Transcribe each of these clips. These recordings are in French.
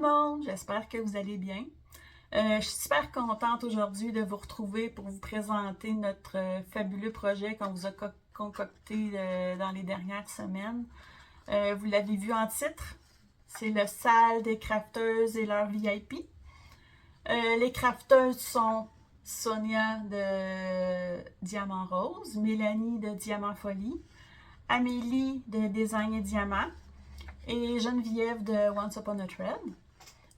le monde, j'espère que vous allez bien. Je suis super contente aujourd'hui de vous retrouver pour vous présenter notre fabuleux projet qu'on vous a concocté dans les dernières semaines. Vous l'avez vu en titre, c'est le salle des crafteuses et leurs VIP. Les crafteuses sont Sonia de Diamant Rose, Mélanie de Diamant Folie, Amélie de Design et Diamant et Geneviève de Once Upon a Thread.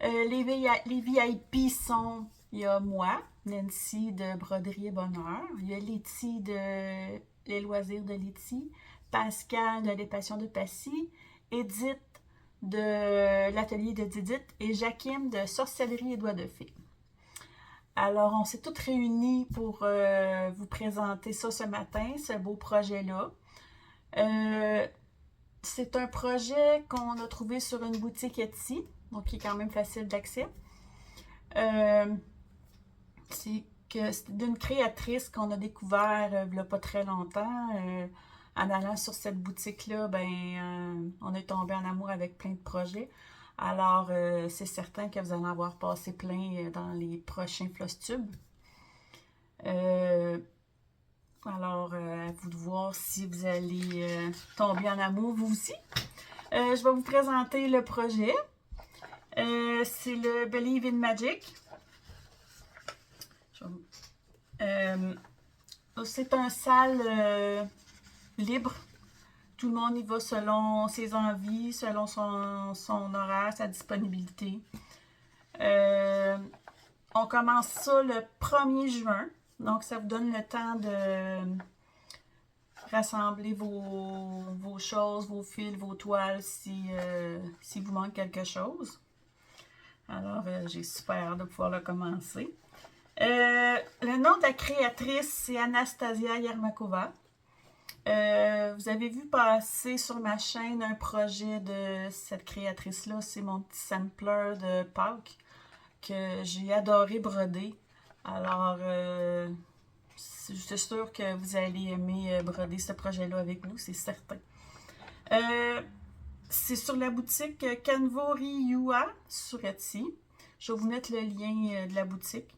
Les VIP sont, il y a moi, Nancy de Broderie et Bonheur, il y a Letty de Les Loisirs de Letty, Pascal de Les Passions de Passy, Edith de l'Atelier de Didith et Jacqueline de Sorcellerie et Doigts de Fée. Alors, on s'est toutes réunies pour vous présenter ça ce matin, ce beau projet-là. C'est un projet qu'on a trouvé sur une boutique Etsy, donc qui est quand même facile d'accès. C'est d'une créatrice qu'on a découvert il n'y a pas très longtemps. En allant sur cette boutique-là, on est tombé en amour avec plein de projets. Alors, c'est certain que vous allez en avoir passé plein dans les prochains Flosstube. Alors, à vous de voir si vous allez tomber en amour, vous aussi. Je vais vous présenter le projet. C'est le Believe in Magic. C'est un salle libre. Tout le monde y va selon ses envies, selon son horaire, sa disponibilité. On commence ça le 1er juin. Donc, ça vous donne le temps de rassembler vos choses, vos fils, vos toiles si vous manque quelque chose. Alors, j'ai super hâte de pouvoir le commencer. Le nom de la créatrice, c'est Anastasia Yermakova. Vous avez vu passer sur ma chaîne un projet de cette créatrice-là. C'est mon petit sampler de Pâques que j'ai adoré broder. Alors, c'est sûr que vous allez aimer broder ce projet-là avec nous, c'est certain. C'est sur la boutique Canvori Yua sur Etsy. Je vais vous mettre le lien de la boutique.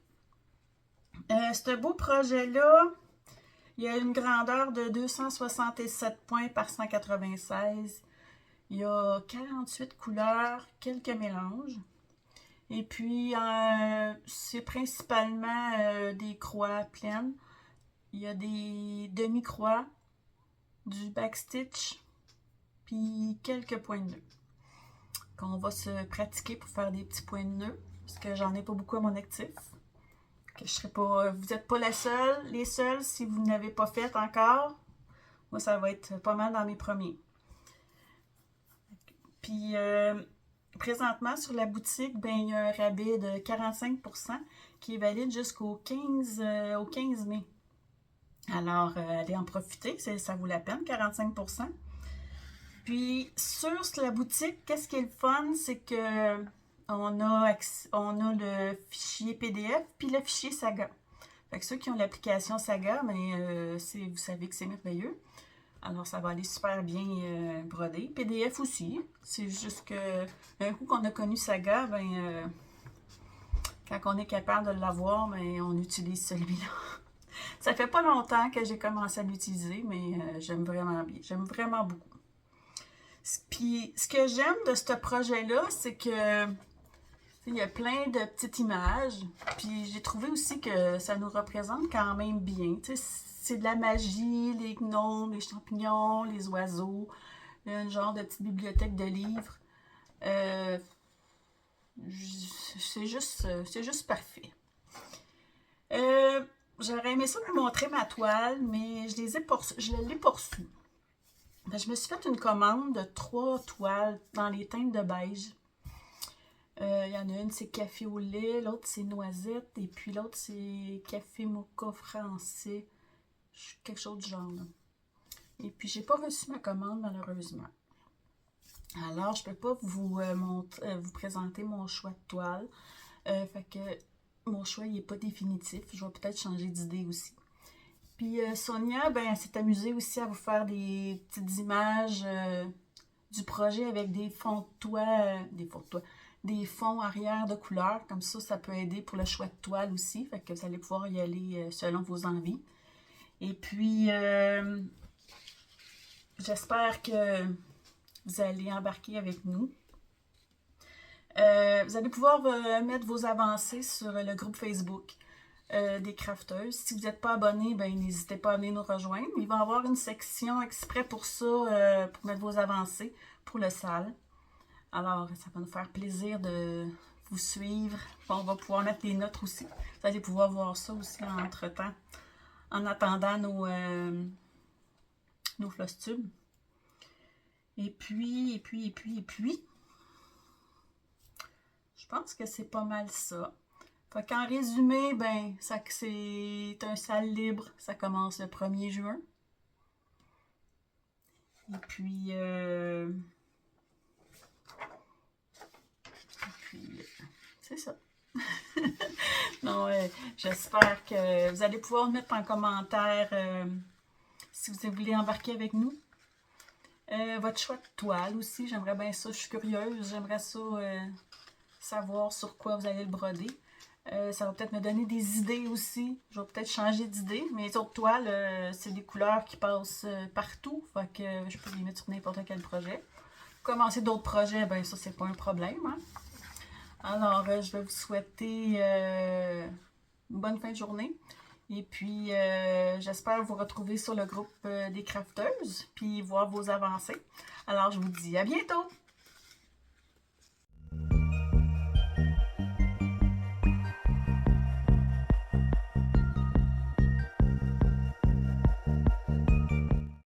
Ce beau projet-là, il y a une grandeur de 267 points par 196. Il y a 48 couleurs, quelques mélanges. Et puis, c'est principalement des croix pleines. Il y a des demi-croix, du backstitch, puis quelques points de nœud. Qu'on va se pratiquer pour faire des petits points de nœud, parce que j'en ai pas beaucoup à mon actif. Que je serai pas, vous n'êtes pas les seuls si vous n'avez pas fait encore. Moi, ça va être pas mal dans mes premiers. Puis, présentement, sur la boutique, il y a un rabais de 45% qui est valide jusqu'au 15 mai. Alors, allez en profiter, ça vaut la peine, 45%. Puis, sur la boutique, qu'est-ce qui est le fun, c'est que on a le fichier PDF puis le fichier Saga. Fait que ceux qui ont l'application Saga, vous savez que c'est merveilleux. Alors, ça va aller super bien broder. PDF aussi. C'est juste que un coup qu'on a connu Saga, quand on est capable de l'avoir, on utilise celui-là. Ça fait pas longtemps que j'ai commencé à l'utiliser, mais j'aime vraiment bien. J'aime vraiment beaucoup. Puis, ce que j'aime de ce projet-là, c'est que il y a plein de petites images. Puis, j'ai trouvé aussi que ça nous représente quand même bien. C'est de la magie, les gnomes, les champignons, les oiseaux. Il y a un genre de petite bibliothèque de livres. C'est juste parfait. J'aurais aimé ça vous montrer ma toile, mais je l'ai poursuivie. Je me suis fait une commande de 3 toiles dans les teintes de beige. Il y en a une, c'est café au lait, l'autre, c'est noisette, et puis l'autre, c'est café mocha français. Quelque chose du genre. Là. Et puis, j'ai pas reçu ma commande, malheureusement. Alors, je peux pas vous présenter mon choix de toile. Fait que mon choix, il est pas définitif. Je vais peut-être changer d'idée aussi. Puis Sonia, elle s'est amusée aussi à vous faire des petites images du projet avec des fonds de toit, des fonds arrière de couleurs. Comme ça peut aider pour le choix de toile aussi. Fait que vous allez pouvoir y aller selon vos envies. Et puis, j'espère que vous allez embarquer avec nous. Vous allez pouvoir mettre vos avancées sur le groupe Facebook des crafteuses. Si vous n'êtes pas abonné, ben, n'hésitez pas à venir nous rejoindre. Il va y avoir une section exprès pour ça, pour mettre vos avancées pour le salle. Alors, ça va nous faire plaisir de vous suivre. On va pouvoir mettre les notes aussi. Vous allez pouvoir voir ça aussi entre-temps, en attendant nos floss-tubes. Et puis, je pense que c'est pas mal ça. Fait qu'en résumé, ben, c'est un salle libre. Ça commence le 1er juin. Et puis, c'est ça. Non, j'espère que vous allez pouvoir mettre en commentaire si vous voulez embarquer avec nous. Votre choix de toile aussi, j'aimerais bien ça. Je suis curieuse, j'aimerais ça savoir sur quoi vous allez le broder. Ça va peut-être me donner des idées aussi. Je vais peut-être changer d'idée. Mais les autres toiles, c'est des couleurs qui passent partout. Fait que je peux les mettre sur n'importe quel projet. Commencer d'autres projets, ben ça, c'est pas un problème. Hein? Alors, je vais vous souhaiter une bonne fin de journée. Et puis, j'espère vous retrouver sur le groupe des crafteuses, puis voir vos avancées. Alors, je vous dis à bientôt!